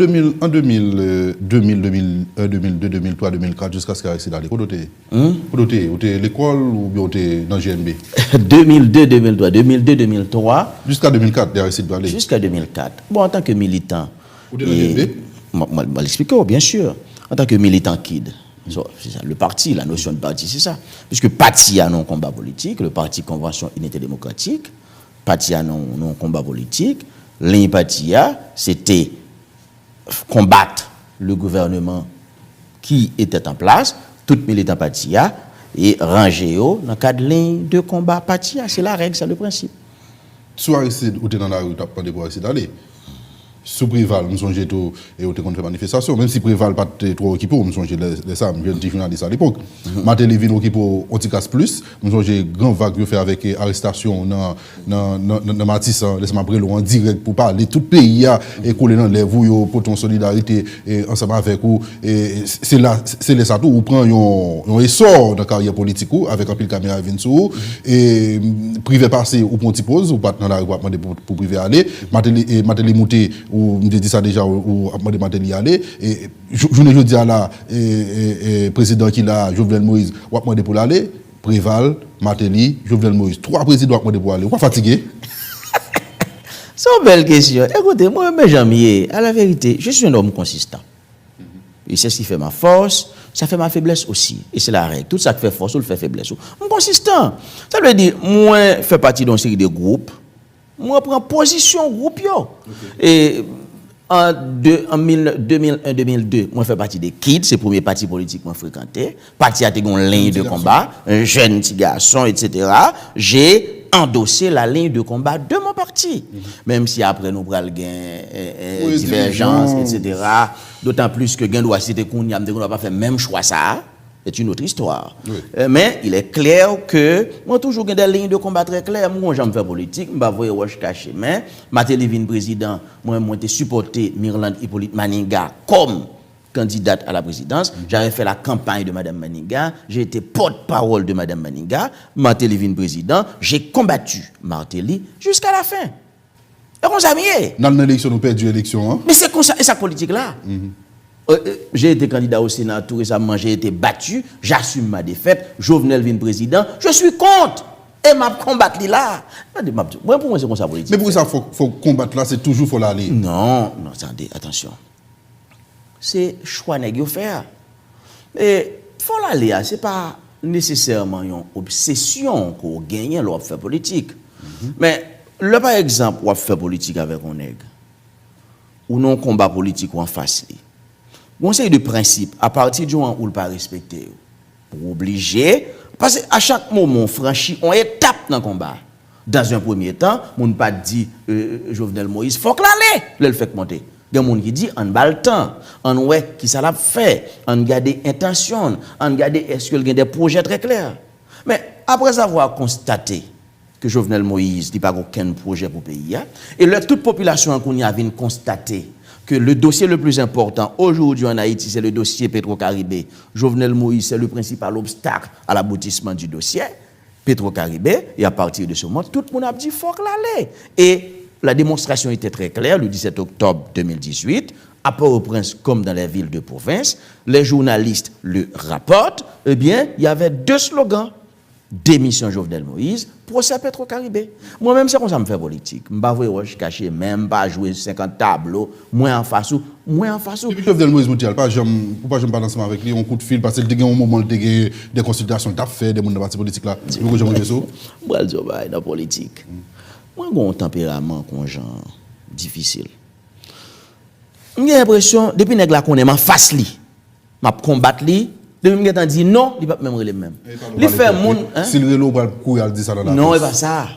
2001, 2002, 2003, 2004, jusqu'à ce qu'il y ait accident. Où était l'école ou bien était dans le GNB? 2002, 2003, 2002, 2003. Jusqu'à 2004, il y a accident. Jusqu'à 2004. Bon, en tant que militant. Où était dans le GNB? Je l'explique, bien sûr. En tant que militant KID. C'est ça, le parti, la notion de parti, c'est ça. Puisque parti a non combat politique, le parti Convention Unité Démocratique, parti a non combat politique, l'imparti c'était combattre le gouvernement qui était en place, tout militant parti et ranger dans le cadre de ligne de combat parti, c'est la règle, c'est le principe. Soit ou dans la rue, tu as pas de pouvoir d'aller. Sous Préval, nous sommes tout et on fait manifestation. Même si Préval pas trop occupé, nous sommes de ça, je dis journaliste à l'époque. Matéli vient occupé on casse plus. Nous sommes grand vague de faire avec arrestation dans Matisse, laisse-moi après en direct pour parler tout pays et coller dans les vous pour ton solidarité ensemble avec vous. C'est là ça tout ou prend un essor dans carrière politique avec un pile caméra vinsou et privé passé ou pour pause ou pas dans la rue pour privé aller. Matéli monter ou me dit ça déjà ou après Matéli aller et je ne dis à la président qui là Jovenel Moïse ou après pour aller Préval Matéli Jovenel Moïse trois présidents après pour aller ou pas fatigué. C'est une belle question. Écoutez, moi mes amis, à la vérité, je suis un homme consistant. Et c'est ce qui fait ma force, ça fait ma faiblesse aussi. Et c'est la règle. Tout ça qui fait force, ou le fait faiblesse. Je suis consistant. Ça veut dire, moi, je fais partie d'une série de groupes. Moi, je prends position groupe. Et en 2001-2002, moi, je fais partie des KID, c'est le premier parti politique que je fréquentais. Parti a une ligne de combat, un jeune petit garçon, etc. J'ai endossé la ligne de combat de mon parti. Même si après nous prenons divergence, etc. D'autant plus que Gen doit citer qu'on n'a pas fait le même choix ça. C'est une autre histoire. Oui. Mais il est clair que moi toujours des lignes de combat très claires. Moi j'aime faire politique, je vais voir Roche caché mais Matéli vin président, moi j'ai supporté Mirland Hippolyte Maninga comme candidate à la présidence. J'avais fait la campagne de Madame Maninga, j'ai été porte-parole de Madame Maninga, Matéli vin président, j'ai combattu Matéli jusqu'à la fin. Et on s'est mis. Dans l'élection nous perdu l'élection hein. Mais c'est comme ça et sa politique là. J'ai été candidat au Sénat tout récemment, j'ai été battu, j'assume ma défaite, Jovenel vient président, je suis contre et m'a combattre là. Moi pour moi c'est comme ça politique. Mais pour ça faut combattre là, c'est toujours faut l'aller. Non, attendez, attention. C'est choix nèg faire. Et faut l'aller, c'est pas nécessairement une obsession qu'on gagne l'on fait politique. Mais le par exemple, on fait politique avec un nèg ou non combat politique ou en face li. Conseil de principe, à partir du moment où il pas respecté, pour obliger, parce qu'à chaque moment, on franchit, on étape dans le combat. Dans un premier temps, on ne pas dit Jovenel Moïse, faut que l'aller, le fait monter. Il y a des gens qui disent, on va le temps, on ouais, qui ça l'a fait, on garde des intentions, on garde est-ce qu'il y a des projets très clairs. Mais après avoir constaté que Jovenel Moïse n'a pas aucun projet pour le pays, et toute population qu'on a vu constater que le dossier le plus important aujourd'hui en Haïti, c'est le dossier Petro-Caribé. Jovenel Moïse, c'est le principal obstacle à l'aboutissement du dossier Petro-Caribé. Et à partir de ce moment, tout le monde a dit qu'il faut l'aller. Et la démonstration était très claire le 17 octobre 2018. À Port-au-Prince, comme dans les villes de province, les journalistes le rapportent. Eh bien, il y avait deux slogans. Démission Jovenel Moïse, procès Petro-Caribé. Moi-même, c'est comme ça que je fais politique. Je ne vais pas cacher, même pas jouer 50 tableaux, moins en face ou. Et puis Jovenel Moïse, pourquoi je ne pas ensemble avec lui, on coup de fil, parce qu'il y a un moment où il y a des consultations d'affaires, des gens de parti politique là. Moi, je vais ça. Moi, je vais dans la politique. Moi, j'ai un tempérament difficile. J'ai l'impression, depuis que je connais ma face, je combattre lui. Depuis que je dis non, il ne va pas même relève même. Il fait mon. Si le relou va courir, il dit ça dans la non, il pas ça.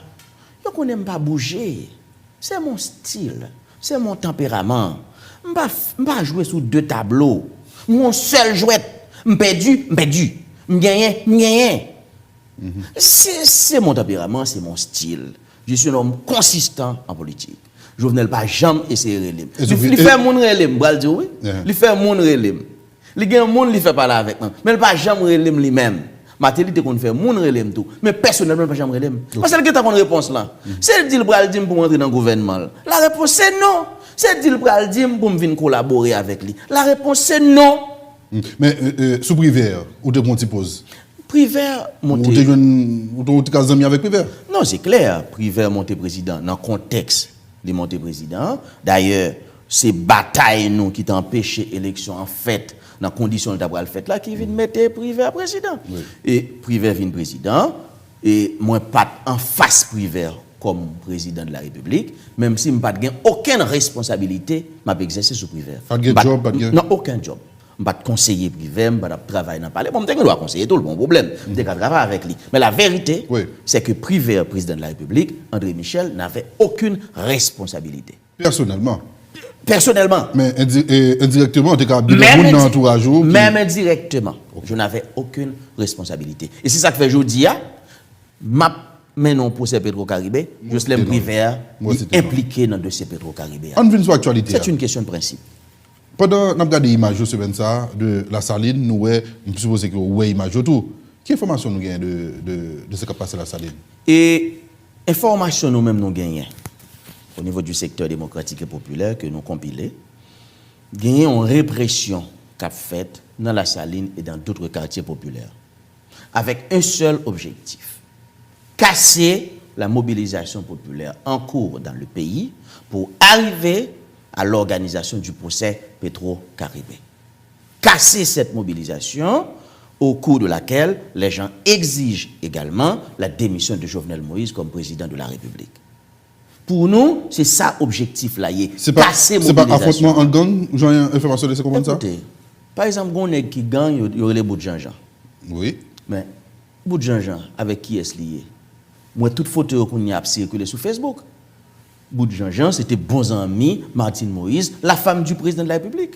Je ne connais pas bouger. C'est mon style. C'est mon tempérament. Je ne vais pas jouer sous deux tableaux. Mon seul jouet, je perdu. Je gagne. C'est mon tempérament, c'est mon style. Je suis un homme consistant en politique. Jovenel pas jamais essayer de relève. Il fait mon relève, je vais dire oui. Il fait mon relève. Les gens ne fait pas là avec moi. Mais il ne pas jamais relève lui-même. Matéli te qu'on fait mon relève tout. Mais personnellement, pas jamais relève. Parce que le gars a une réponse là. C'est le dit le bral dit pour entrer dans le gouvernement. La réponse c'est non. C'est dit pral dire pour me venir collaborer avec lui. La réponse c'est non. Mais sous Prévert, où te prends pose? Prévert monté. Ou tu as amis avec Prévert? Non, c'est clair, Prévert monté président dans le contexte de monté président. D'ailleurs, c'est bataille nous qui t'a empêché l'élection en fait dans les conditions de la fête là qui vient mettre Prévert président. Oui. Et Prévert vient président et moi pas en face Prévert comme président de la République, même si je n'ai pas aucune responsabilité m'a exercer sur Prévert. Pas de job, pas de non, aucun job. Je ne vais pas conseiller privé, je ne vais pas travailler dans le palais. Bon, je dois conseiller tout le bon problème. Je dois travailler avec lui. Mais la vérité, c'est que privé, président de la République, André Michel, n'avait aucune responsabilité. Personnellement. Personnellement. Mais indirectement, on était capable dans l'entourage. Même indirectement, je n'avais aucune responsabilité. Et c'est ça que fait aujourd'hui, mais non pour ces Petro-Caribé, je l'aime privé, impliqué dans le dossier Petro-Caribé. On vient sur l'actualité. C'est une question de principe. Pendant que nous regardons l'image de la saline, nous supposons que nous avons l'image de tout. Quelle information nous gagnons de ce qui a passé à la saline? Et information nous-mêmes nous gagnons au niveau du secteur démocratique et populaire que nous compilons. Gagnons une répression qu'a faite dans la saline et dans d'autres quartiers populaires. Avec un seul objectif. Casser la mobilisation populaire en cours dans le pays pour arriver à l'organisation du procès Petro-Caribé. Casser cette mobilisation au cours de laquelle les gens exigent également la démission de Jovenel Moïse comme président de la République. Pour nous, c'est ça l'objectif là. Casser c'est pas affrontement en gang, j'ai une information de ce comment ça? Par exemple, on est qui gagne, il y aurait les bouts de Jean-Jean. Oui. Mais bout de Jean-Jean, avec qui est-ce lié? Moi, toute photo qu'on y a circulé sur Facebook. Bout de Jean-Jean, c'était bon ami Martine Moïse, la femme du président de la République.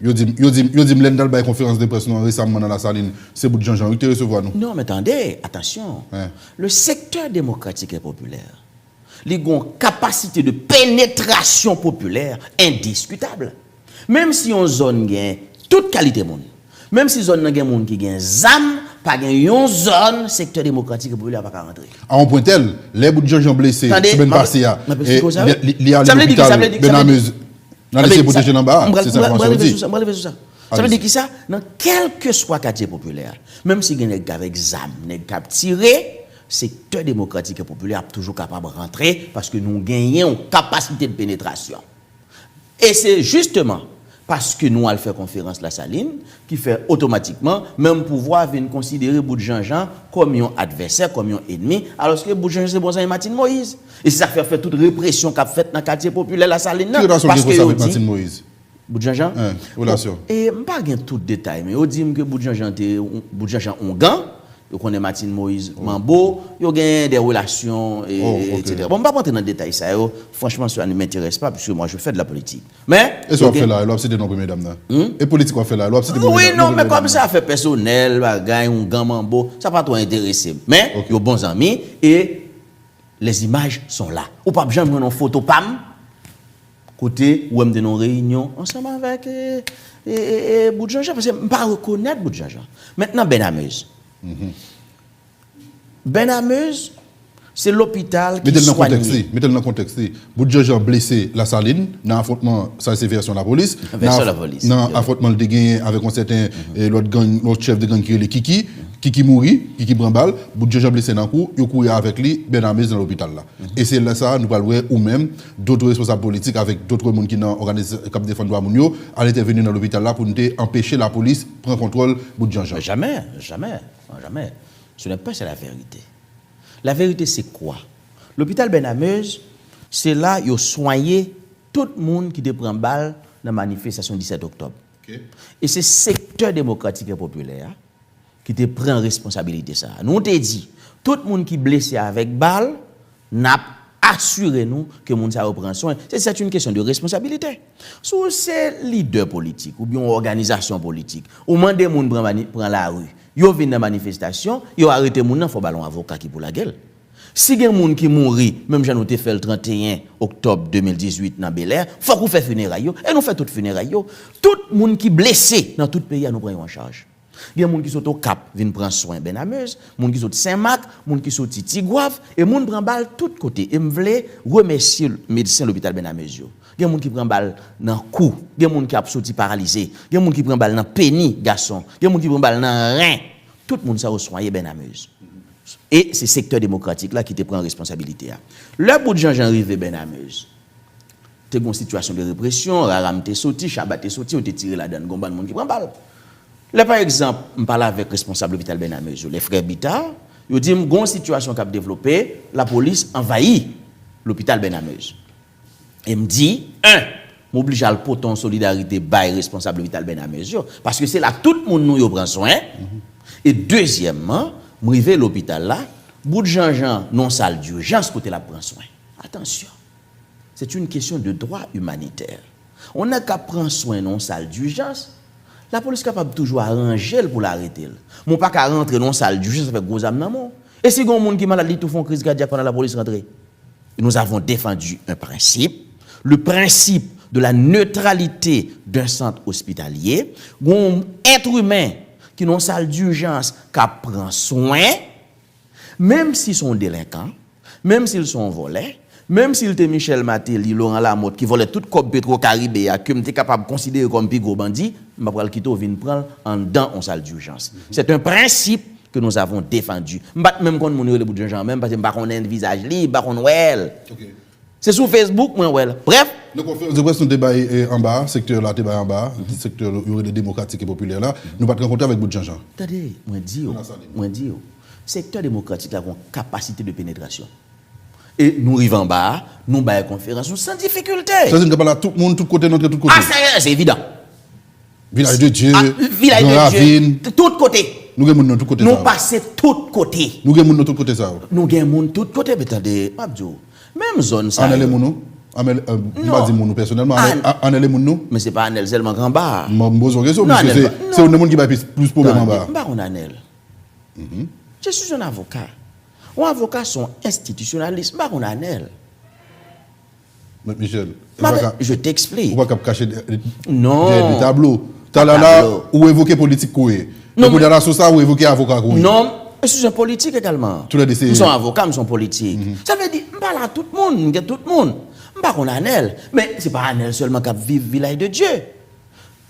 Yo dit dans la conférence de presse récemment dans la saline, c'est bout de Jean-Jean qui te recevoir nous. Non, mais attendez, attention. Ouais. Le secteur démocratique et populaire, il a une capacité de pénétration populaire indiscutable. Même si on zone gagne toute qualité monde. Même si zone gagne monde qui gagne ZAM, pas une zone secteur démocratique et populaire pas rentrer. À un point tel, les bouts de Jean-Jean blessés, semaine passée, il y a l'hôpital Benamuse, dans les protégés en bas, c'est ça qu'on ça. Ça veut dire que ça, dans quel que soit quartier populaire, même si il y a avec ZAM, il y a tiré, secteur démocratique et populaire est toujours capable de rentrer parce que nous gagnons une capacité de pénétration. Et c'est justement parce que nous allons faire conférence la saline, qui fait automatiquement, même pouvoir venir considérer bout de Jean-Jean comme un adversaire, comme un ennemi, alors que bout de Jean-Jean c'est bon ça Martine Moïse. Et c'est ça qui fait toute répression qu'a faite dans le quartier populaire la saline. Parce que avec Martine Moïse. Bout de Jean-Jean. Relation. Et je ne pas tout détail, mais on dit que bout de Jean-Jean on gagne. Yo connaît Martine Moïse Mambo, yo gagne des relations etc. Bon, on va pas rentrer dans le détail ça. Franchement, ça ne m'intéresse pas parce que moi je fais de la politique. Mais et ça fait là, c'est nos premières dames là. Et politique on fait là, oui non, mais comme ça fait personnel, gagne un grand Mambo, ça pas trop intéressé. Mais yo bons amis et les images sont là. Ou pas jamais une photo pam côté ou même de nos réunions ensemble avec Bout de Jean-Jean parce que je pas reconnaître Bout de Jean-Jean. Maintenant Benamuse. Benamuse, c'est l'hôpital qui soigne. Mettez-le dans le contexte. Bout de Jean-Jean blessé la saline, dans l'affrontement, ça c'est version de la police. Version de la police. Dans l'affrontement de gagné avec un certain l'autre chef de gang qui est le Kiki. Kiki mourit, Kiki Brambal, bout de Jean-Jean blessé dans le cou, il courait avec lui, Benamuse dans l'hôpital là. Et c'est là ça, nous parlons ou même d'autres responsables politiques avec d'autres monde qui ont organisé comme défendre droit mounio, allaient intervenir dans l'hôpital là pour nous empêcher la police prendre contrôle bout de Jean-Jean. Jamais. Ce n'est pas ça la vérité. La vérité c'est quoi? L'hôpital Benamuse, c'est là ils ont soigné tout le monde qui prend balle dans la manifestation 17 octobre. Okay. Et c'est le secteur démocratique et populaire qui te prend responsabilité ça. Nous on te dit, tout le monde qui est blessé avec balle, n'a assuré nous que monde ça reprend soin. C'est une question de responsabilité. Si c'est leader politique ou bien organisation politique, ou monde des monde prend la rue, yo vinn dans manifestation, yo arrêté moun nan faut ballon avocat qui pour la gueule. Si gen moun qui mouri, même j'en ai fait le 31 octobre 2018 dans Bel Air, faut qu'on fait funérailles et nous fait toute funérailles. Tout moun qui blessé dans tout pays nous prend en charge. Il y a des gens qui sont au Cap, viennent prendre soin Benamuse, des gens qui sont au Saint-Marc, des gens qui sont au Tigouave, et des gens qui prennent balle de tous côtés. Et je voulais remercier le médecin de l'hôpital Benamuse. Il y a des gens qui prennent balle dans le cou, il y a des gens qui ont sorti paralysé, il y a des gens qui prennent balle dans le pénis, garçon, il y a des gens qui prennent balle dans le rein. Tout le monde ça soigné ben ameuse. Et c'est le secteur démocratique là qui te prend responsabilité. Le bout de Jean-Jean arrivé ben ameuse. Tu as une situation de répression, Raram t'es sorti, Chabat t'es sorti, on t'est tiré là-dedans, il y a des gens qui prennent balle. Là par exemple, je parle avec le responsable de l'hôpital ben ameuse, les frères Bita, ils disent qu'il y a une situation qui a développé, la police envahit l'hôpital ben ameuse. Et me dit, m'oblige à le porter en solidarité by responsable de l'hôpital ben ameuse, parce que c'est là tout le monde nous prend soin. Et deuxièmement, m'rivé l'hôpital là, bout de Jean-Jean non salle d'urgence côté la prend soin. Attention. C'est une question de droit humanitaire. On n'a qu'à prendre soin non salle d'urgence. La police est capable toujours arranger pour l'arrêter. Mon pas qu'à rentrer non salle d'urgence avec gros âme nan. Et si gon monde qui malade tout font crise cardiaque pendant la police rentre. Nous avons défendu un principe, le principe de la neutralité d'un centre hospitalier, un être humain qui n'ont salle d'urgence qui prend soin, même s'ils sont délinquants, même s'ils sont volés, même s'ils étaient Michel Matéli, Laurent Lamotte, qui volaient tout comme Petro-Caribé, que m'étais capable de considérer comme plus gros bandit, je vais le quitter ou venir prendre en dedans en salle d'urgence. C'est un principe que nous avons défendu. Même quand nous le bout de gens, même parce que je n'ai pas un visage libre, je n'ai pas C'est sur Facebook, moi, ouais. Bref. La conférence de presse, nous débat en bas, secteur là, débat en bas, secteur démocratique et populaire là, nous pas rencontrer avec bout de gens. Attendez, moi dis, secteur démocratique a une capacité de pénétration. Et nous arrivons en bas, nous avons une conférence sans difficulté. Ça veut dire que tout le monde, tout côté, notre tout côté. Ah, c'est évident. Village de Dieu, Village de Dieu, tout côté. Nous avons de tout côté. Nous passons tout côté. Nous avons de tout côté ça. Nous avons tout côté, mais attendez, Abdou. Même zone ça. Anel Mounou, pas dit Mounou personnellement, Anel Mounou. Mais c'est pas Anel seulement grand bas. Je me pose une question, parce que c'est un monde qui va plus problème en bas. Pas on Anel. Je suis un avocat. Les avocats sont institutionnalistes, pas on Anel. Michel, je t'explique. On va cacher des tableaux. Tu là ou évoquer politique coué. Non, mais dans la sauce ou évoquer avocat coué. Non, je suis un politique également. Nous sommes avocats, nous sommes politiques. Ça veut dire, je parle à tout le monde, tout le monde. Je parle qu'on a Anel, mais ce n'est pas Anel seulement qui vit village de Dieu.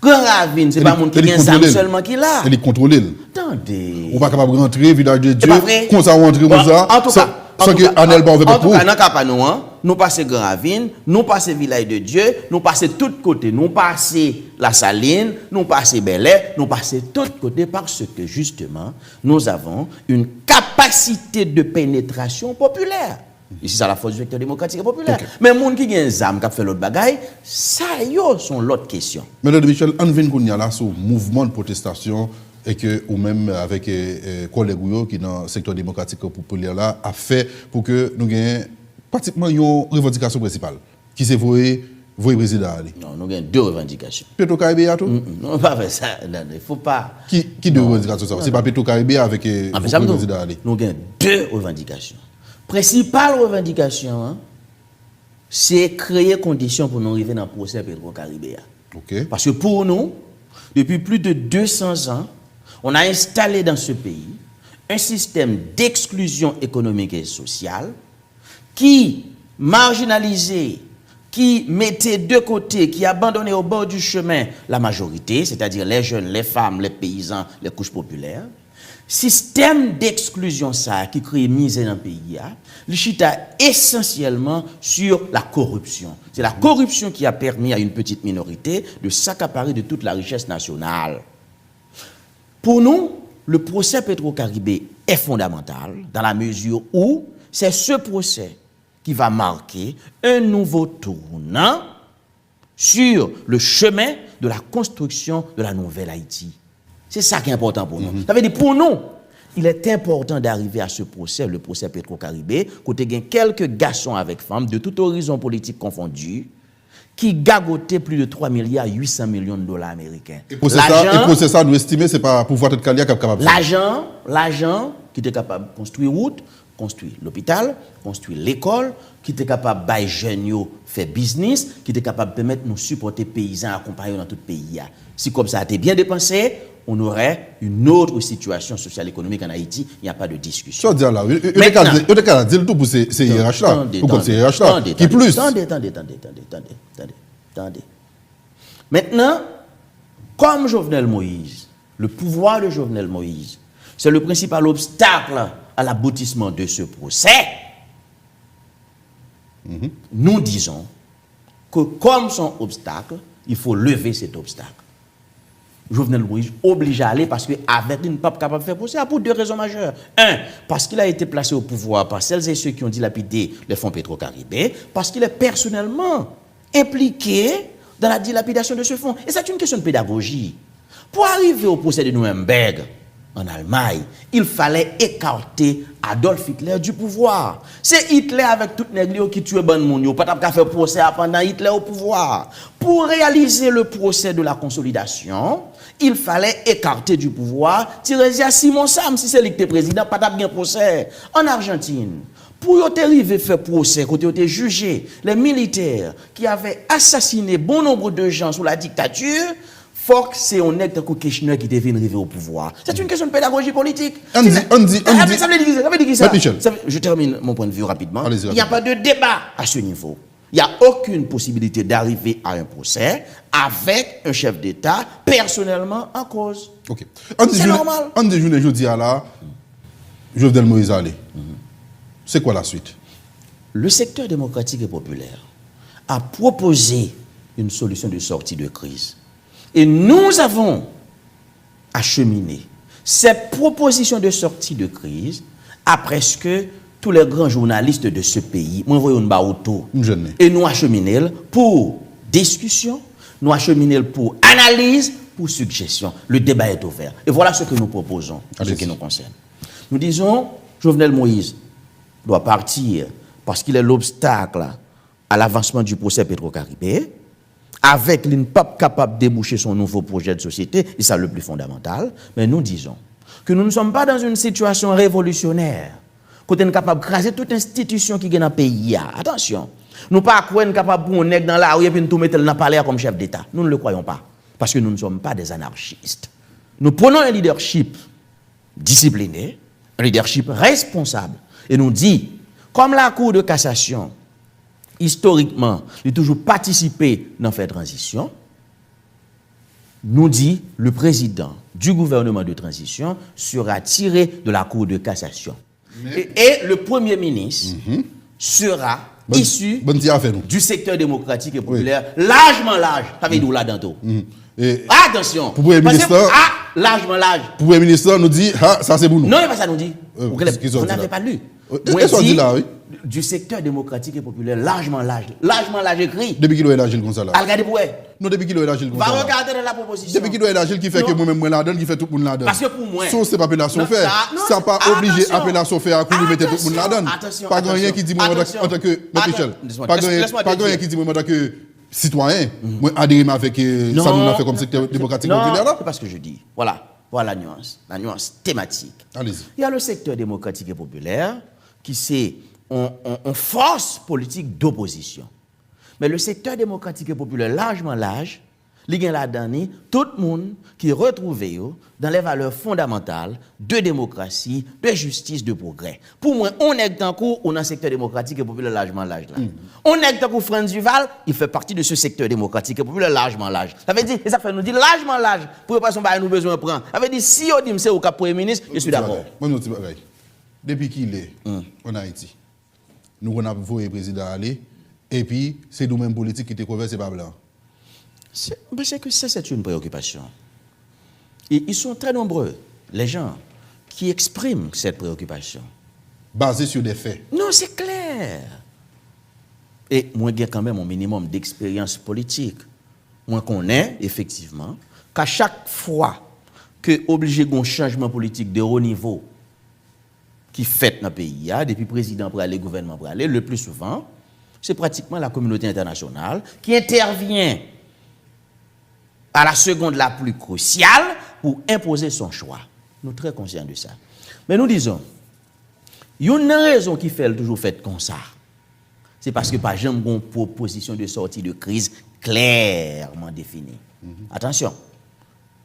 Grand Ravine, ce n'est pas mon qui vient seulement qui là. Elle est contrôlée. Attendez. On ne va pas capable de rentrer village de Dieu. Comme ça, on rentre comme ça. En tout cas, sans que Anel ne va pas pour. En tout cas, nous passons Grand Ravine, nous passons village de Dieu, nous passons tous côtés, nous passons la Saline, nous passons Bel-Air, nous passons tous côtés parce que justement, nous avons une capacité de pénétration populaire. Ici, c'est la force du vecteur démocratique et populaire. Okay. Mais les gens qui ont des âmes qui ont fait l'autre bagaille, ça sont l'autre question. Mais Michel, on vient qu'on y a là sur mouvement de protestation et que, ou même avec collègues qui dans le secteur démocratique et populaire là, a fait pour que nous ayons pratiquement une revendication principale qui c'est voyer président. Non, nous avons deux revendications. Petro-Caribé à tout? Non, pas faire ça. Il ne faut pas. Qui deux revendications ça? C'est pas Petro-Caribé avec le président. Nous avons deux revendications. Principale revendication, c'est créer conditions pour nous arriver dans le procès Petro-Caribé. Okay. Parce que pour nous, depuis plus de 200 ans, on a installé dans ce pays un système d'exclusion économique et sociale qui marginalisait, qui mettait de côté, qui abandonnait au bord du chemin la majorité, c'est-à-dire les jeunes, les femmes, les paysans, les couches populaires. Système d'exclusion ça qui crée misère dans le pays, le chita essentiellement sur la corruption. C'est la corruption qui a permis à une petite minorité de s'accaparer de toute la richesse nationale. Pour nous, le procès Petro-Caribé est fondamental dans la mesure où c'est ce procès qui va marquer un nouveau tournant sur le chemin de la construction de la nouvelle Haïti. C'est ça qui est important pour nous. Ça veut dire pour nous, il est important d'arriver à ce procès, le procès Petro-Caribé, côté gain quelques garçons avec femmes de tout horizon politique confondu, qui gagotaient plus de 3 milliards 800 millions de dollars américains. Et pour ça, nous estimons, c'est pas pouvoir être capable. L'argent qui était capable de construire route, construire l'hôpital, construire l'école, qui était capable de bailler jeunes faire business, qui était capable de permettre de nous supporter paysans accompagnés dans tout le pays. Si comme ça a été bien dépensé, on aurait une autre situation sociale-économique en Haïti. Il n'y a pas de discussion. Ça veut dire là, il y a dire tout pour ces IRH là, pour comme ces IRH là, qui plus. Attendez. Maintenant, comme Jovenel Moïse, le pouvoir de Jovenel Moïse, c'est le principal obstacle à l'aboutissement de ce procès, nous disons que comme son obstacle, il faut lever cet obstacle. Jovenel Moïse oblige à aller parce qu'avec il n'est pas capable de faire procès pour deux raisons majeures. Un, parce qu'il a été placé au pouvoir par celles et ceux qui ont dilapidé les fonds pétro-caribés, parce qu'il est personnellement impliqué dans la dilapidation de ce fonds. Et c'est une question de pédagogie. Pour arriver au procès de Nuremberg, en Allemagne, il fallait écarter Adolf Hitler du pouvoir. C'est Hitler avec toute nègre qui tue ban moun yo, pas t'a faire procès pendant Hitler au pouvoir. Pour réaliser le procès de la consolidation, il fallait écarter du pouvoir Thérèse Simon Sam, si c'est lui qui était président, pas t'a bien procès. En Argentine, pour y arriver à faire procès, quand ils jugé les militaires qui avaient assassiné bon nombre de gens sous la dictature, faut que c'est un acte de Kirchner qui devient arriver au pouvoir. C'est une question de pédagogie politique. Ça veut dire ça. Je termine mon point de vue rapidement. Il n'y a pas de débat à ce niveau. Il n'y a aucune possibilité d'arriver à un procès avec un chef d'État personnellement en cause. Okay. C'est normal. En des journées, je dis à la Jovenel Moïse allé. C'est quoi la suite? Le secteur démocratique et populaire a proposé une solution de sortie de crise. Et nous avons acheminé cette proposition de sortie de crise à presque tous les grands journalistes de ce pays. Moi, voyons et nous acheminé pour discussion, nous acheminé pour analyse, pour suggestion. Le débat est ouvert. Et voilà ce que nous proposons, ce qui nous concerne. Nous disons, Jovenel Moïse doit partir parce qu'il est l'obstacle à l'avancement du procès pétro-caribé. Avec l'INPAP capable de déboucher son nouveau projet de société, et ça le plus fondamental, mais nous disons que nous ne sommes pas dans une situation révolutionnaire, qu'on est capable de craser toute institution qui est dans le pays. Attention, nous ne sommes pas capables de nous dans la rue et de nous mettre dans le palais comme chef d'État. Nous ne le croyons pas, parce que nous ne sommes pas des anarchistes. Nous prenons un leadership discipliné, un leadership responsable, et nous dit, comme la Cour de cassation, historiquement, il a toujours participé dans cette transition, nous dit le président du gouvernement de transition sera tiré de la Cour de cassation. Et le Premier ministre sera issu du secteur démocratique et populaire, largement large. Ça veut dire là dans attention, pour le ministre, largement large. Pour le ministre, nous dit, ça c'est pour nous. Non, il pas ça nous dit. Vous n'avez pas lu. Qu'est-ce qu'on dit là, oui? Du secteur démocratique et populaire, largement large écrit. Depuis qu'il est l'agile comme ça là. Regardez pour non, depuis qu'il est l'agile comme ça. Va regarder dans la proposition. Depuis qu'il est l'agile qui fait que moi-même, moi là-dedans, qui fait tout le monde là-dedans. Parce que pour moi. Sauf c'est pas appellation faire. Ça pas obligé appellation faire à couler mettre tout le monde là-dedans. Pas grand rien qui dit moi en tant que. Michel. Pas grand rien qui dit moi en tant que citoyen. Moi, adhérer avec ça nous a fait comme secteur démocratique et populaire là. C'est pas ce que je dis. Voilà la nuance thématique. Allez-y. Il y a le secteur démocratique et populaire qui c'est une force politique d'opposition. Mais le secteur démocratique et populaire, largement large, il y a là-dedans tout le monde qui est retrouvé dans les valeurs fondamentales de démocratie, de justice, de progrès. Pour moi, on est dans le secteur démocratique et populaire largement large. On est dans Franz Duval, il fait partie de ce secteur démocratique et populaire largement large. Ça veut dire, et ça fait nous dire largement large, pour pas nous nous besoin de prendre. Ça veut dire, si on dit que c'est au cap Premier ministre, je suis d'accord. Depuis qu'il est en Haïti, nous avons vu le président aller, et puis c'est nous-mêmes politiques qui te couvrent, c'est pas blanc. C'est que ça, c'est une préoccupation. Et ils sont très nombreux, les gens, qui expriment cette préoccupation. Basé sur des faits. Non, c'est clair. Et moi, j'ai quand même un minimum d'expérience politique. Moi, connais, effectivement, qu'à chaque fois que obligé d'un changement politique de haut niveau qui fait dans le pays, depuis le président pour aller, le gouvernement pour aller, le plus souvent, c'est pratiquement la communauté internationale qui intervient à la seconde la plus cruciale pour imposer son choix. Nous sommes très conscients de ça. Mais nous disons, il y a une raison qui fait toujours fait comme ça. C'est parce que par exemple, une proposition de sortie de crise clairement définie. Attention,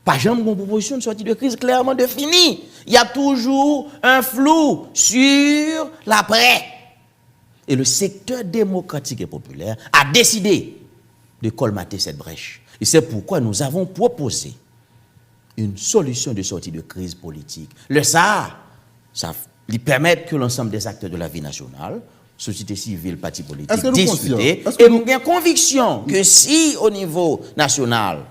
Pas jamais une proposition de sortie de crise clairement définie. Il y a toujours un flou sur l'après. Et le secteur démocratique et populaire a décidé de colmater cette brèche. Et c'est pourquoi nous avons proposé une solution de sortie de crise politique. Ça lui permet que l'ensemble des acteurs de la vie nationale, société civile, partis politiques, discutent. Et nous avons conviction que si au niveau national,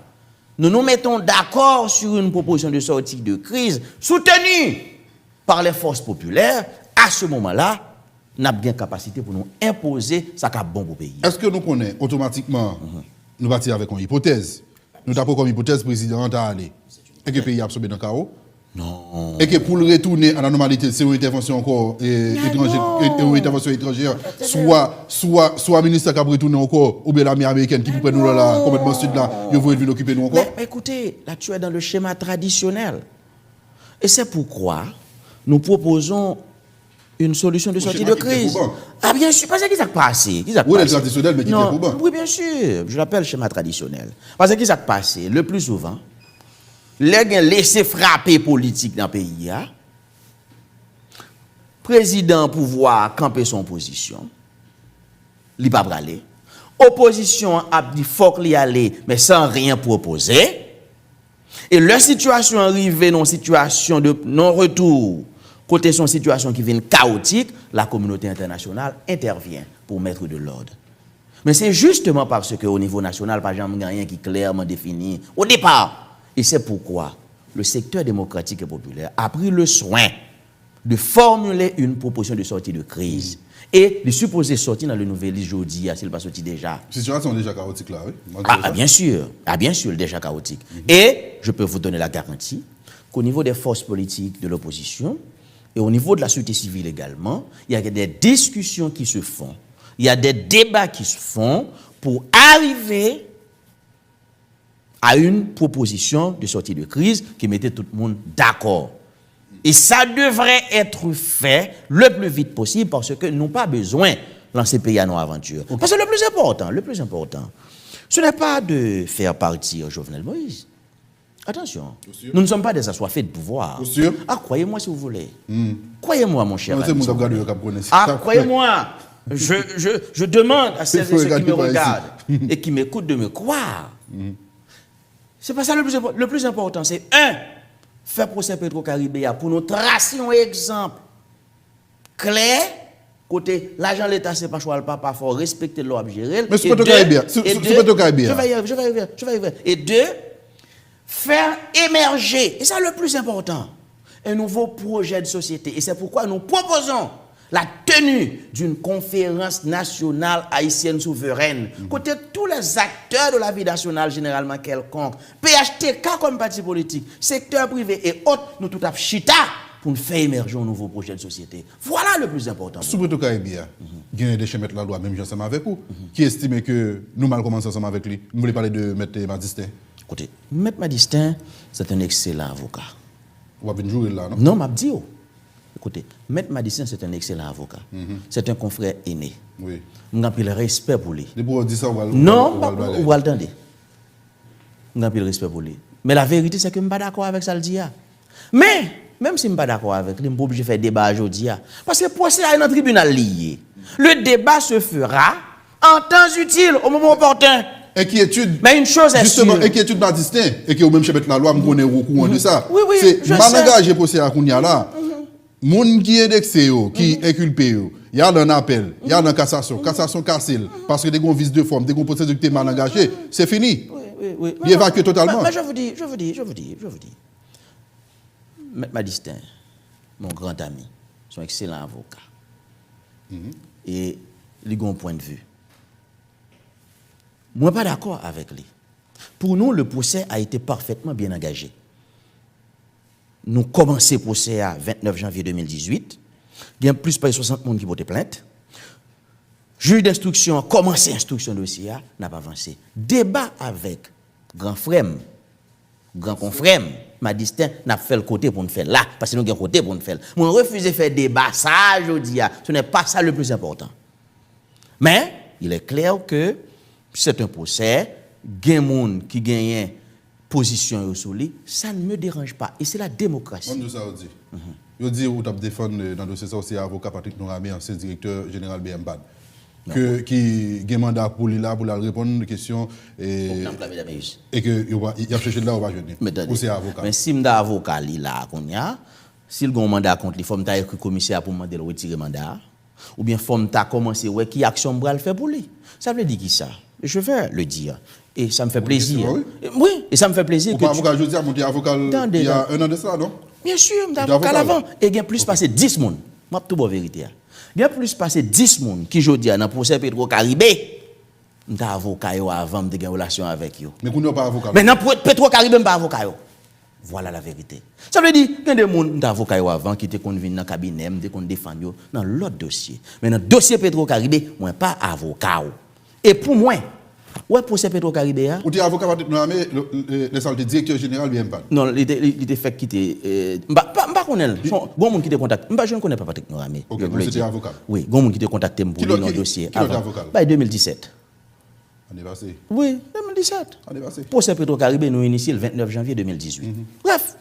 nous nous mettons d'accord sur une proposition de sortie de crise soutenue par les forces populaires, à ce moment-là, nous avons bien capacité pour nous imposer ça qui est bon pour le pays. Est-ce que nous connaissons automatiquement, nous partir avec une hypothèse, nous avons comme hypothèse président à aller, et que le pays a absorbé dans le chaos? Non. Et que pour le retourner à la normalité, c'est une intervention encore étrangère, soit ministre qui a retourné encore, ou bien l'armée américaine qui peut nous là, complètement sud là, ils vont venir occuper nous encore. Mais écoutez, là tu es dans le schéma traditionnel. Et c'est pourquoi nous proposons une solution de sortie de crise. Ah bien sûr, parce que qui s'est passé? Oui, le traditionnel, mais qui est pour bon. Oui, bien sûr, je l'appelle schéma traditionnel. Parce que qui s'est passé? Le plus souvent, les gens laissent frapper politique dans le pays. Président pouvoir camper son position. Il ne va pas aller. Opposition a dit faut qu'il y aller, mais sans rien proposer. Et leur situation arrivée dans une situation de non-retour, côté son situation qui vient chaotique, la communauté internationale intervient pour mettre de l'ordre. Mais c'est justement parce qu'au niveau national, par exemple, il n'y a rien qui est clairement défini au départ. Et c'est pourquoi le secteur démocratique et populaire a pris le soin de formuler une proposition de sortie de crise et de supposer sortir dans le nouvel jeudi, s'il pas sorti déjà. La situation est déjà chaotique là, oui. Bien sûr, déjà chaotique. Et je peux vous donner la garantie qu'au niveau des forces politiques de l'opposition et au niveau de la société civile également, il y a des discussions qui se font, il y a des débats qui se font pour arriver à une proposition de sortie de crise qui mettait tout le monde d'accord. Et ça devrait être fait le plus vite possible parce que nous n'avons pas besoin de lancer le pays à nos aventures. Okay. Parce que le plus important, ce n'est pas de faire partir Jovenel Moïse. Attention, nous ne sommes pas des assoiffés de pouvoir. Croyez-moi si vous voulez. Croyez-moi, mon cher. Croyez-moi. Je demande à celles et ceux qui me regardent et qui m'écoutent de me croire. C'est pas ça le plus important. C'est faire procès Petro-Caribéa pour nous tracer un exemple clair. Côté l'argent de l'État, c'est pas choix le papa, il faut respecter l'ordre gérer. Mais c'est Petro-Caribéa. Je vais y arriver. Et deux, faire émerger, et c'est le plus important, un nouveau projet de société. Et c'est pourquoi nous proposons la tenue d'une conférence nationale haïtienne souveraine. Côté tous les acteurs de la vie nationale, généralement quelconque, PHTK comme parti politique, secteur privé et autres, nous tout à chita pour nous faire émerger un nouveau projet de société. Voilà le plus important. Sous Petro-Caribéa, il y a des chemins de la loi, même ensemble avec vous, qui estime que nous mal commencé ensemble avec lui. Vous voulez parler de M. Madistin? Écoutez, M. Madistin, c'est un excellent avocat. Vous avez joué là, non? Non, m'a dit. Écoutez, M. Madistin, c'est un excellent avocat. C'est un confrère aîné. Oui. Nous avons le respect pour lui. Vous dites ça, non, vous attendez. Nous avons le respect pour lui. Mais la vérité, c'est que je ne suis pas d'accord avec ça le dia. Mais, même si je ne suis pas d'accord avec lui, je suis obligé de faire débat aujourd'hui. Parce que le procès est dans le tribunal lié. Le débat se fera en temps utile, au moment opportun. Inquiétude. Mais une chose est justement, sûre. Inquiétude Madistin, et que vous même chef de la loi, vous connaissez au courant de ça. Oui, c'est mal engagé pour ces Akounia là. Moun qui est indexé, qui est inculpé, il y a un appel, il y a une cassation, cassation cassée, parce que des gens vice de forme, des gens procédures qui sont mal engagés, c'est fini. Oui. Il évacue totalement. Mais je vous dis. M. Madistin, mon grand ami, son excellent avocat. Et il a un point de vue. Moi, je ne suis pas d'accord avec lui. Pour nous, le procès a été parfaitement bien engagé. Nous commençons le procès à 29 janvier 2018. Il y a plus de 60 personnes qui ont voté plainte. Juge d'instruction a commencé l'instruction de dossier, n'a pas avancé. Débat avec grand frère, grand confrère, Madistin, n'a fait le côté pour nous faire là, parce que nous avons un côté pour nous faire. Moi, refuse de faire débat, ça, je dis, ce n'est pas ça le plus important. Mais, il est clair que c'est un procès, il y a des gens qui gagnent position yo sur lui, ça ne me dérange pas. Et c'est la démocratie. On nous a dit. Vous dites où tu as défendu dans le dossier ça aussi avocat Patrick Noramé, ancien directeur général BMBAD. Qui a un mandat pour lui là pour répondre aux questions et que il a cherché de là où va jeune. Ou c'est avocat. Mais si m'da avocat li là qu'on y a, s'il a un mandat contre lui, faut m'ta écrit commissaire pour demander de retirer mandat ou bien faut m'ta commencer ouais qui action bral faire pour lui. Ça veut dire qui ça? Je vais le dire et ça me fait plaisir. Oui, et ça me fait plaisir que avocat je dis à monter avocat il y a un an de ça non? Bien sûr, m'ta avocat avant et il y a plus passé 10 moun. M'a tout bonne vérité. Il y a plus passé 10 moun qui jodi dans procès Petro-Caribé. M'ta avocat yo avant de gagner relation avec yo. Mais qu'on n'est pas avocat. Mais dans Petro-Caribé m'pa avocat yo. Voilà la vérité. Ça veut dire qu'il y a des gens qui avocat avant qui étaient convenus dans le cabinet, qui ont défendu dans l'autre dossier. Mais dans le dossier Petro-Caribé, moi pas avocat. Et pour moi, ouais pour ce Petro-Caribé. Ou tu es avocat le salté directeur général bien pas. Non, il était fait quitter. Pas connaître. Bon monde qui te contacte. Je ne connais pas Patrick Noramé. OK, c'était avocat. Oui, bon monde qui te contacté pour dans le dossier avant. Bah 2017. Année passée. Oui, 2017. Année passée. Pour ce Petro-Caribé nous initié le 29 janvier 2018. Bref,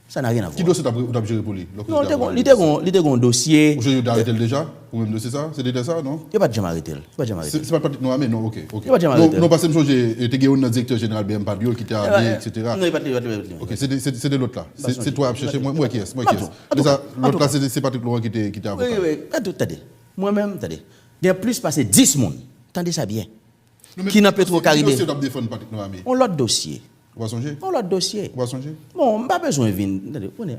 ça n'a rien à voir. Qui dossier tu as géré pour lui? Non, il était un dossier. Vous avez arrêté déjà? Ou même dossier ça? C'est déjà ça, non? Il n'y a pas de jamais arrêté. C'est pas Patrick Noramé, non, OK. Non, parce que je tu es un directeur général bien pas qui t'a dit, etc. Non, il pas de. OK, c'est de l'autre là. C'est toi à chercher moi qui est. L'autre là c'est Patrick Noramé qui t'a avocat. Oui, attendez. Moi-même, attendez. Il y a plus passé 10 moun. Attendez ça bien. Qui n'a Petro-Caribé. On l'autre dossier. On va songer. On l'autre dossier. On va songer. Bon, pas besoin de venir.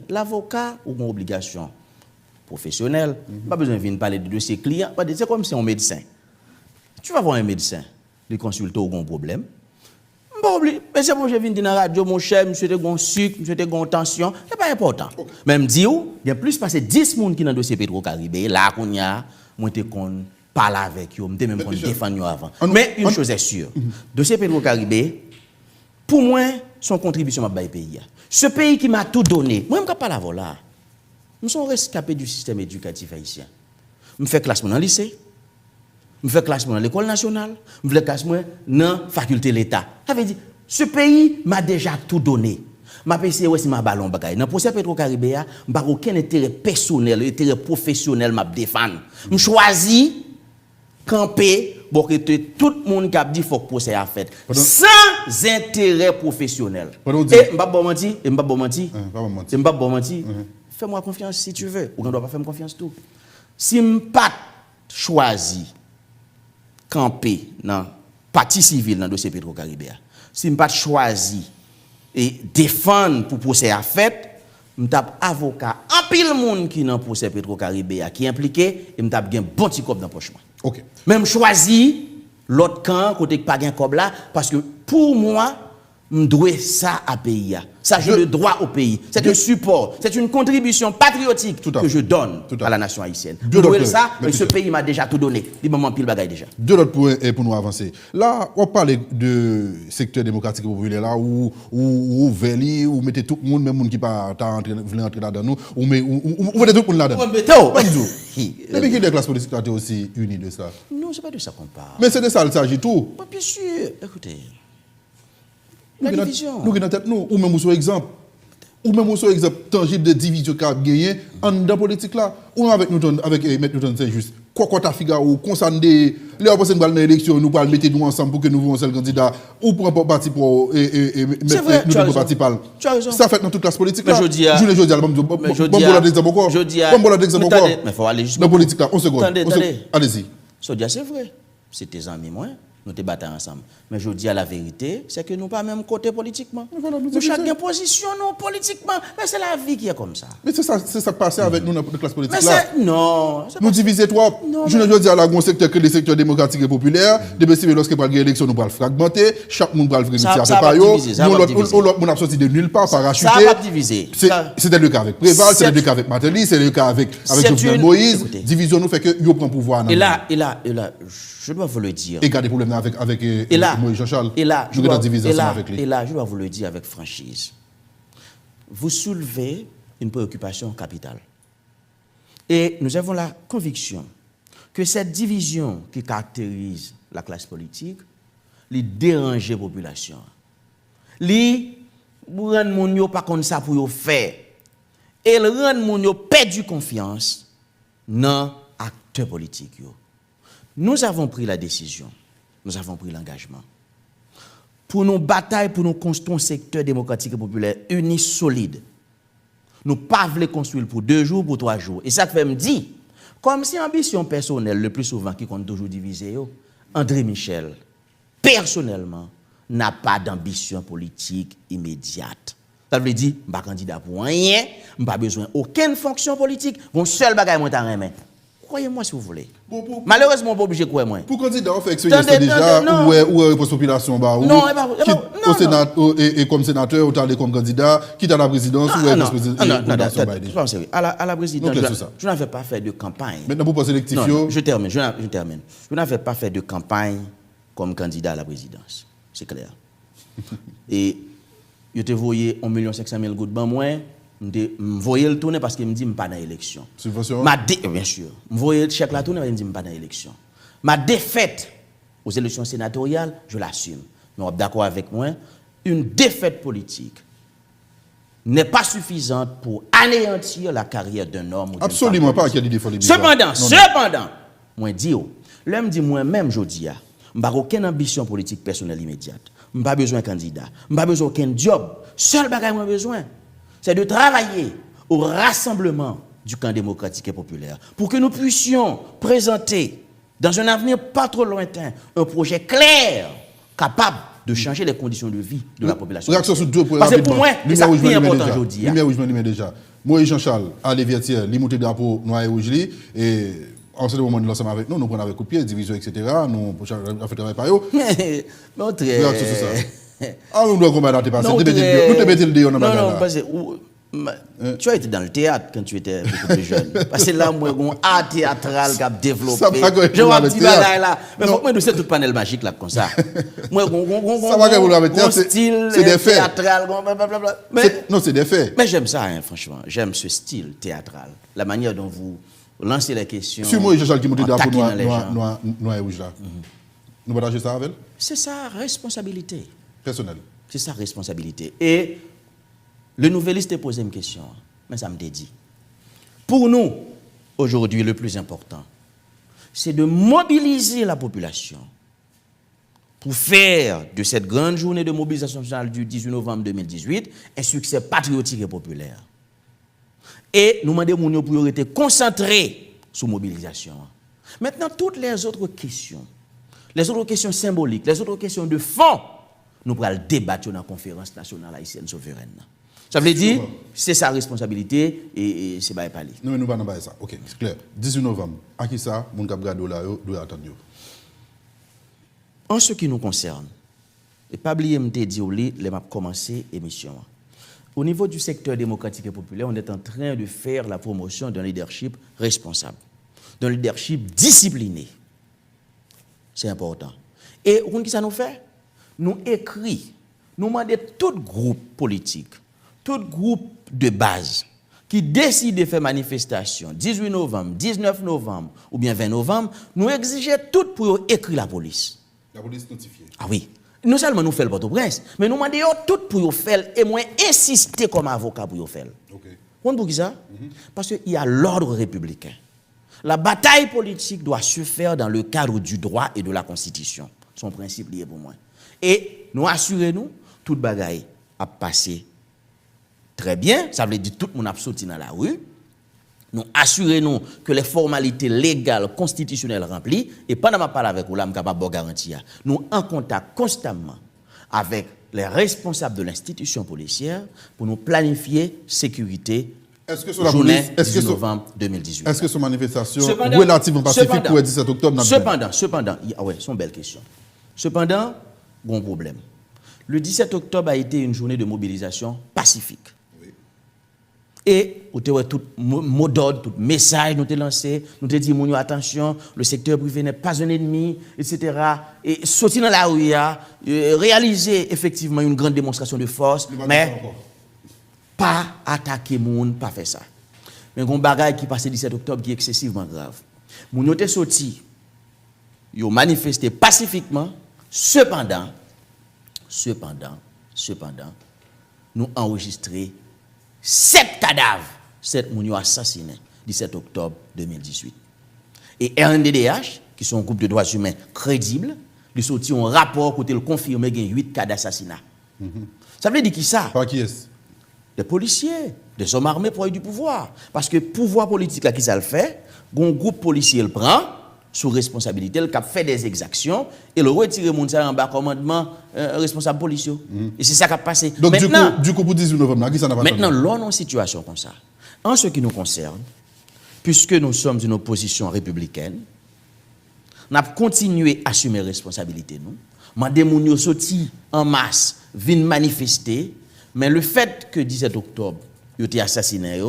L'avocat ou une obligation professionnelle, pas besoin de venir parler du dossier client. C'est comme si un médecin. Tu vas voir un médecin, lui consulter ou un problème. Mais c'est bon, je viens dans la radio, mon cher, monsieur te gon sucre, monsieur te gon tension, c'est pas important. Même dit il y a plus passé 10 personnes qui dans le dossier Petro-Caribé, là qu'on y a, moi te kon parler avec eux, je même qu'on défendre avant. Mais une chose est sûre, dossier Petro-Caribé, pour moi, son contribution m'a bail pays. Ce pays qui m'a tout donné, moi je pas la voilà. Nous sommes rescapés du système éducatif haïtien. Je fais classement dans le lycée, je fais classement dans l'école nationale, je fais classement dans la faculté de l'État. Ça veut dire, ce pays m'a déjà tout donné. Ma PC aussi ma ballon bagay. Dans procès Petro-Caribé, je n'ai aucun intérêt personnel, intérêt professionnel m'a défendre. Je choisis camper pour que tout le monde qui a dit faut que procès a fait sans intérêt professionnel. Et m'pa bon menti, fais-moi confiance si tu veux, ou on doit pas faire confiance tout. Si m'pas choisi camper dans partie civile dans le dossier Petro-Caribé, si m'pas choisi et défendre pour procès à fait, m'tap avocat en pile monde qui dans procès Petro-Caribé qui impliqué et m'tap gen bon petit cop dans poche. OK. Même choisi l'autre camp côté pas gen cop là parce que pour moi m'doit ça à pays. Ça j'ai le droit au pays. C'est un support, c'est une contribution patriotique que je donne à la nation haïtienne. Je dois ça, mais ce pays m'a déjà tout donné. Il m'a pile bagaille déjà. Deux autres points pour nous avancer. Là, on parle de secteur démocratique populaire là où Veli ou mettez tout le monde même monde qui pas voulait entrer là-dedans nous ou mettez tout le monde là-dedans. Mais qui des classes politiques là aussi unis de ça. Non, c'est pas de ça qu'on parle. Mais c'est de ça il s'agit tout. Bien sûr. Écoutez. Nous avons tête nous, ou même sur exemple, tangible de division qui a gagné en dans politique là, ou avec Newton, avec M. Newton, c'est juste. Quoi ta figa ou concerné, les opposants dans l'élection, nous parlons mettre nous ensemble pour que nous voyons seul candidat, ou pour un parti pour mettre nous pour parti par. Ça fait dans toute classe politique là. Je le dis, mais faut aller dans politique là, on seconde. Allez-y. So dia c'est vrai. C'est tes amis moi. Nous te battons ensemble. Mais je dis à la vérité, c'est que nous pas même côté politiquement. Nous chacun position nous politiquement. Mais c'est la vie qui est comme ça. Mais c'est ça qui passe avec nous dans la classe politique là. Non. Nous diviser trop. Je ne dis à la secteur que les secteurs démocratiques et populaires. Depuis lorsque par l'élection nous va le fragmenter. Chaque monde va le fragmenter. C'est pas yo. L'autre monde a sorti de nulle part parachuté. Ça va diviser. C'était le cas avec Préval, c'était le cas avec Martelly, c'est le cas avec Jovenel Moïse. Division nous fait que yo prend pouvoir. Et là, je dois vous le dire. Et garder problème avec Moïse Jean-Charles. Et là, je dois vous le dire avec franchise. Vous soulevez une préoccupation capitale. Et nous avons la conviction que cette division qui caractérise la classe politique, les dérange la population. Les pour rendre moun yo pas comme ça pour yo faire. Et le rendre moun yo perdu confiance dans acteurs politiques yo. Nous avons pris la décision, nous avons pris l'engagement pour nos batailles, pour nous construire un secteur démocratique et populaire uni, solide. Nous pas voulons construire pour 2 jours, pour 3 jours. Et ça fait me dire, comme si ambition personnelle, le plus souvent qui compte toujours diviser, André Michel, personnellement, n'a pas d'ambition politique immédiate. Ça veut dire, je ne suis pas candidat pour rien, je n'ai pas besoin d'aucune fonction politique, mon seul bagage est en main. Croyez-moi si vous voulez. Malheureusement, je ne suis pas obligé de croire moi. Pour candidat, on fait expérience déjà, ou réponse population, non, au Sénat, et comme sénateur, ou allé comme candidat, quitte à la présidence, ou réponse population. Non, à la présidence, je n'avais pas fait de campagne. Maintenant, pour sélectif, je termine. Je n'avais pas fait de campagne comme candidat à la présidence. C'est clair. Et je te voyais 1 500 000 gouttes ban moins. Je voyais le tourner parce qu'il me dit que je ne suis pas dans l'élection. Subvention? Bien sûr. Je voyais le chèque la tourner parce qu'il me dit que je ne suis pas dans l'élection. Ma défaite aux élections sénatoriales, je l'assume. Mais on est d'accord avec moi, une défaite politique n'est pas suffisante pour anéantir la carrière d'un homme. Absolument pas qu'il y ait des défauts. Cependant, moi dis, l'homme dit moi-même, je dis, je n'ai pas aucune ambition politique personnelle immédiate. Je n'ai pas besoin d'un candidat. Je n'ai pas besoin d'aucun job. Seul bagage que j'ai besoin, c'est de travailler au rassemblement du camp démocratique et populaire pour que nous puissions présenter dans un avenir pas trop lointain un projet clair capable de changer les conditions de vie de la population. Réaction sur 2 points. Parce que pour moi, c'est ça qui est important aujourd'hui. Lumière où je me déjà. Moi, Jean-Charles, à l'Éviertière, il monte drapeau noir et rouge, et en ce moment, nous l'ensemble avec nous prenons avec coup de pied, division, etc. Nous avons fait travail par eux. Mais, réaction sur ça. Ah, nous devons combattre, nous te mettons le déo dans la non, parce que tu as été dans le théâtre quand tu étais beaucoup plus jeune. Parce que là, moi, j'ai un art théâtral qui a développé. J'ai un petit bagage là. Mais faut que nous c'est tout panel magique là comme ça. Moi, j'ai un style théâtral. Non, c'est des faits. Mais j'aime ça, franchement. J'aime ce style théâtral. La manière dont vous lancez les questions. Si moi, Jean-Charles qui monte drapeau noir et rouge là, nous partageons ça avec elle? C'est sa responsabilité. Personnelle. C'est sa responsabilité. Et le nouvelliste a posé une question, mais ça me dit. Pour nous, aujourd'hui, le plus important, c'est de mobiliser la population pour faire de cette grande journée de mobilisation nationale du 18 novembre 2018 un succès patriotique et populaire. Et nous demandons pour être concentrés sur la mobilisation. Maintenant, toutes les autres questions symboliques, les autres questions de fond, nous pourrons débattre dans la conférence nationale haïtienne souveraine. Ça veut dire, c'est sa responsabilité et c'est pas parler. Non, mais nous ne parlons pas de ça. Ok, c'est clair. 18 novembre, à qui ça, mon cap gado là, doit attendre. En ce qui nous concerne, et pas oublier me dire les m'a commencé l'émission. Au niveau du secteur démocratique et populaire, on est en train de faire la promotion d'un leadership responsable, d'un leadership discipliné. C'est important. Et qu'est-ce que ça nous fait? Nous écrit, nous demandons tout groupe politique, tout groupe de base qui décide de faire manifestation 18 novembre, 19 novembre ou bien 20 novembre, nous exigeons tout pour écrire la police. La police notifiée. Ah oui. Non seulement nous faisons le Port-au-Prince, mais nous demandons tout pour faire et moi insister comme avocat pour faire. OK. Vous comprenez ça? Parce qu'il y a l'ordre républicain. La bataille politique doit se faire dans le cadre du droit et de la Constitution. Son principe lié pour moi. Et nous assurons-nous, toute bagaille a passé très bien. Ça veut dire que tout le monde a sorti dans la rue. Nous assurons-nous que les formalités légales, constitutionnelles remplies. Et pendant que je parle avec vous, là, je suis capable de garantir. Nous sommes en contact constamment avec les responsables de l'institution policière pour nous planifier sécurité. Est-ce que sur la journée 10 novembre 2018. Est-ce que son manifestation relativement pacifique pour le 17 octobre? Cependant, ouais, c'est une belle question. Cependant, bon problème. Le 17 octobre a été une journée de mobilisation pacifique. Oui. Et vous avez tout mot d'ordre, tout message nous avons lancé, nous avons dit attention, le secteur privé n'est pas un ennemi, etc. Et sortir dans la rue, réaliser effectivement une grande démonstration de force, mais pas attaquer moun, pas faire ça. Mais il y a un bagage qui passe le 17 octobre qui est excessivement grave. Moun yo te sorti, yo manifesté pacifiquement, cependant, nous enregistré 7 cadavres, 7 moun assassinés, 17 octobre 2018. Et RNDDH, qui sont un groupe de droits humains crédibles, ils sorti un rapport côté le confirmé qu'il y a 8 cas d'assassinat. Ça veut dire qui ça? Par qui est-ce? Des policiers, des hommes armés pour du pouvoir. Parce que le pouvoir politique, là, qui ça le fait, un groupe policier le prend sous responsabilité, le cap fait des exactions et le retire mon en bas commandement responsable policier. Et c'est ça qui a passé. Donc maintenant, du coup pour 18 novembre, qui ça n'a pas maintenant, l'on a une situation comme ça. En ce qui nous concerne, puisque nous sommes une opposition républicaine, nous avons continué à assumer responsabilité nous. Mandé moun yo sorti en masse, viennent manifester, mais le fait que 17 octobre, yo été assassiné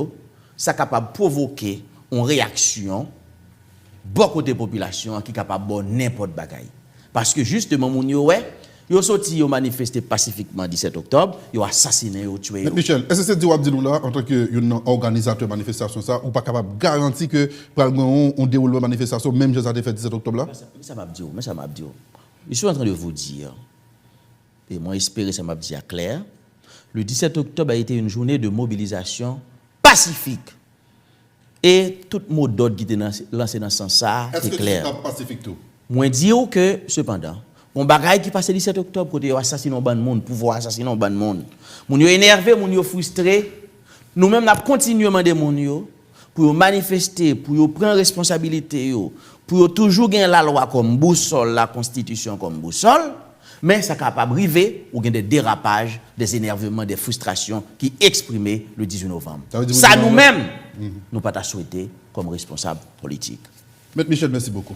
ça capable provoquer une réaction beaucoup de population qui capable de n'importe bagaille. Parce que justement moun yo yo sorti yo manifester pacifiquement 17 octobre, yo assassiné yo tué. Michel, est-ce que c'est dit là en tant que organisateur de manifestation ça ou pas capable de garantir que on déroule la manifestation même ça a fait 17 octobre là? Mais ça m'a dit. Je suis en train de vous dire et moi espérer ça m'a dit clair. Le 17 octobre a été une journée de mobilisation pacifique. Et tout mot d'ordre qui était lancé dans ce sens-là, c'est clair. Est-ce que c'est pacifique tout? Moi dire que cependant on bagaille qui passe le 17 octobre côté assassiner un ban monde pouvoir assassiner un ban monde moun yo énervé moun yo frustré nous même n'a continuer demander moun yo pour manifester pour yo prendre responsabilité yo pour toujours gagner la loi comme boussole la constitution comme boussole mais ça capable arriver ou gagner des dérapages des énervements des frustrations qui exprimés le 18 novembre ça nous-mêmes nous pas ta souhaiter comme responsable politique. Maître Michel, merci beaucoup.